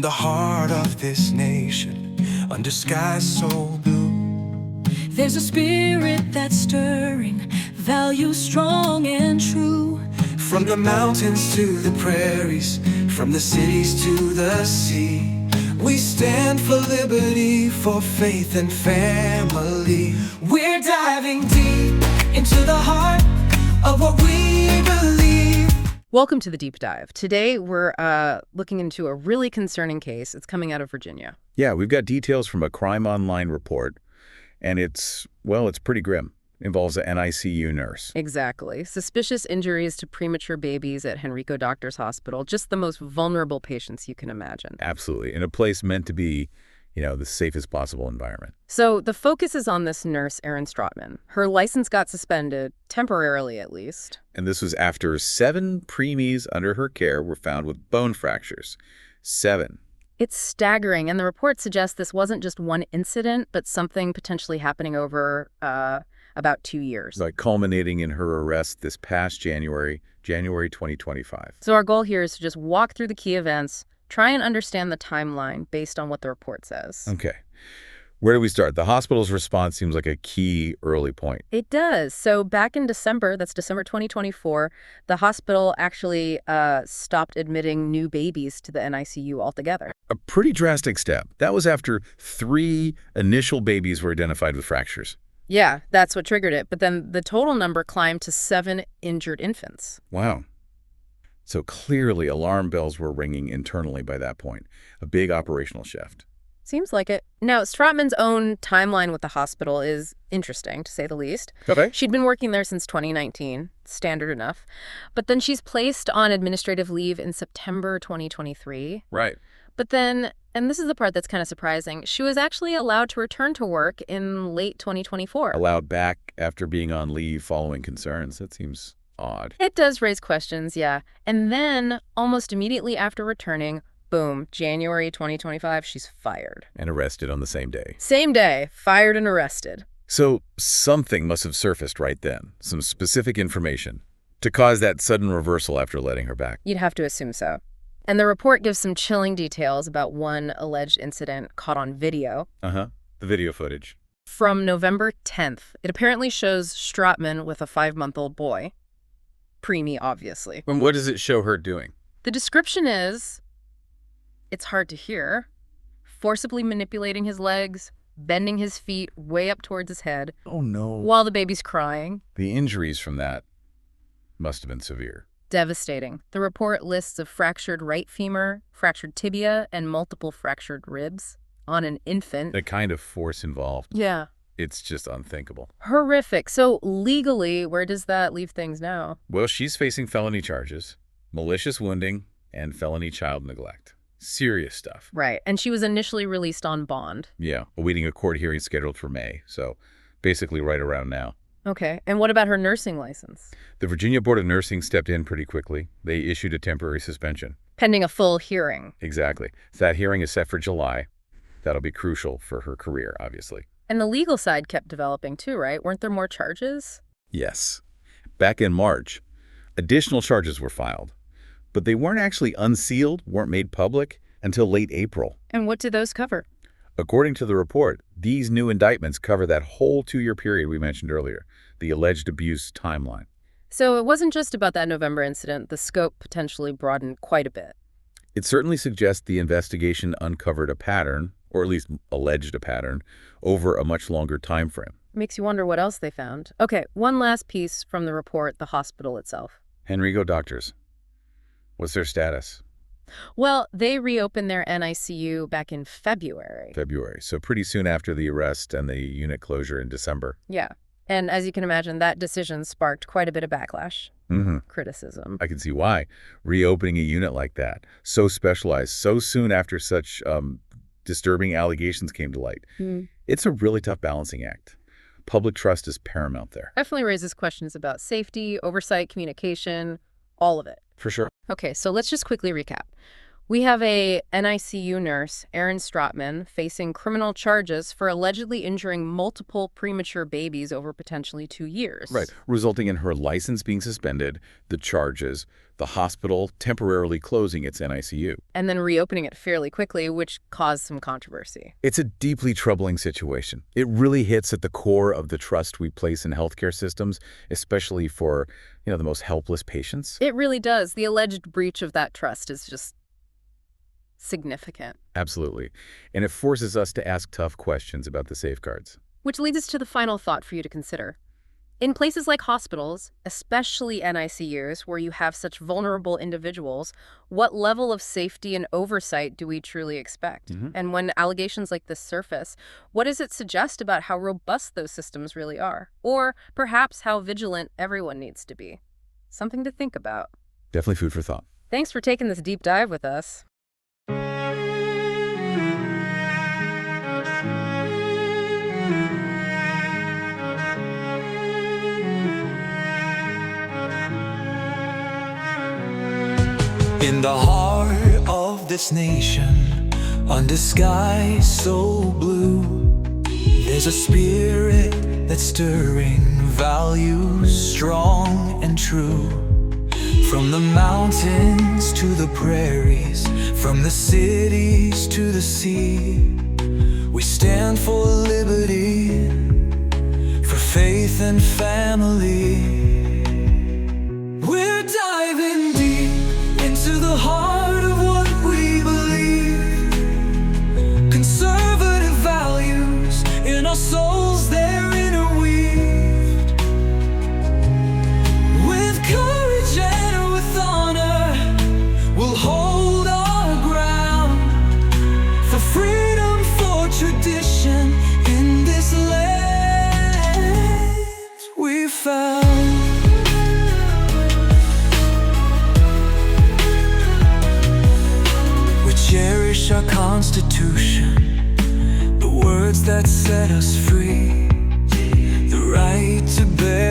the heart of this nation, under skies so blue, there's a spirit that's stirring, values strong and true. from the mountains to the prairies, from the cities to the sea, we stand for liberty, for faith and family. We're diving deep into the heart of what we believe. Welcome to the Deep Dive. Today, we're looking into a really concerning case. It's coming out of Virginia. Yeah, we've got details from a Crime Online report, and it's pretty grim. Involves an NICU nurse. Exactly. Suspicious injuries to premature babies at Henrico Doctors Hospital. Just the most vulnerable patients you can imagine. Absolutely. In a place meant to be, the safest possible environment. So the focus is on this nurse, Erin Strautman. Her license got suspended, temporarily at least. And this was after 7 preemies under her care were found with bone fractures. 7. It's staggering, and the report suggests this wasn't just one incident, but something potentially happening over about 2 years. Like culminating in her arrest this past January 2025. So our goal here is to just walk through the key events, try and understand the timeline based on what the report says. Okay. Where do we start? The hospital's response seems like a key early point. It does. So back in December, that's December 2024, the hospital actually stopped admitting new babies to the NICU altogether. A pretty drastic step. That was after 3 initial babies were identified with fractures. Yeah, that's what triggered it. But then the total number climbed to 7 injured infants. Wow. So clearly alarm bells were ringing internally by that point. A big operational shift. Seems like it. Now, Strautman's own timeline with the hospital is interesting, to say the least. Okay. She'd been working there since 2019, standard enough. But then she's placed on administrative leave in September 2023. Right. But then, and this is the part that's kind of surprising, she was actually allowed to return to work in late 2024. Allowed back after being on leave following concerns. That seems odd. It does raise questions, yeah. And then, almost immediately after returning, boom, January 2025, she's fired. And arrested on the same day. Same day, fired and arrested. So something must have surfaced right then, some specific information, to cause that sudden reversal after letting her back. You'd have to assume so. And the report gives some chilling details about one alleged incident caught on video. The video footage. From November 10th. It apparently shows Strautman with a 5-month-old boy. Preemie, obviously. And what does it show her doing? The description is, it's hard to hear, forcibly manipulating his legs, bending his feet way up towards his head. Oh, no. While the baby's crying. The injuries from that must have been severe. Devastating. The report lists a fractured right femur, fractured tibia, and multiple fractured ribs on an infant. The kind of force involved. Yeah. It's just unthinkable. Horrific. So legally, where does that leave things now? Well, she's facing felony charges, malicious wounding, and felony child neglect. Serious stuff. Right. And she was initially released on bond. Yeah, awaiting a court hearing scheduled for May, so basically right around now. Okay. And what about her nursing license? The Virginia Board of Nursing stepped in pretty quickly. They issued a temporary suspension. Pending a full hearing. Exactly. That hearing is set for July. That'll be crucial for her career, obviously. And the legal side kept developing too, right? Weren't there more charges? Yes. Back in March, additional charges were filed. But they weren't actually unsealed, weren't made public until late April. And what did those cover? According to the report, these new indictments cover that whole 2-year period we mentioned earlier, the alleged abuse timeline. So it wasn't just about that November incident. The scope potentially broadened quite a bit. It certainly suggests the investigation uncovered a pattern, or at least alleged a pattern, over a much longer time frame. Makes you wonder what else they found. Okay, one last piece from the report, the hospital itself. Henrico Doctors. What's their status? Well, they reopened their NICU back in February. So pretty soon after the arrest and the unit closure in December. Yeah. And as you can imagine, that decision sparked quite a bit of backlash, criticism. I can see why. Reopening a unit like that, so specialized, so soon after such disturbing allegations came to light. It's a really tough balancing act. Public trust is paramount there. Definitely raises questions about safety, oversight, communication, all of it. For sure. Okay, so let's just quickly recap. We have a NICU nurse, Erin Stratman, facing criminal charges for allegedly injuring multiple premature babies over potentially 2 years. Right, resulting in her license being suspended, the charges, the hospital temporarily closing its NICU. And then reopening it fairly quickly, which caused some controversy. It's a deeply troubling situation. It really hits at the core of the trust we place in healthcare systems, especially for, the most helpless patients. It really does. The alleged breach of that trust is just significant. Absolutely. And it forces us to ask tough questions about the safeguards. Which leads us to the final thought for you to consider. In places like hospitals, especially NICUs, where you have such vulnerable individuals, what level of safety and oversight do we truly expect? And when allegations like this surface, what does it suggest about how robust those systems really are? Or perhaps how vigilant everyone needs to be? Something to think about. Definitely food for thought. Thanks for taking this deep dive with us. In the heart of this nation, under skies so blue, there's a spirit that's stirring values strong and true. From the mountains to the prairies, from the cities to the sea, we stand for liberty, for faith and family. We're diving deep into the heart of what we believe. Conservative values in our souls, they're interweaved. With courage and with honor, we'll hold our ground. For freedom, for tradition, in this land we found. Cherish our Constitution, the words that set us free, the right to bear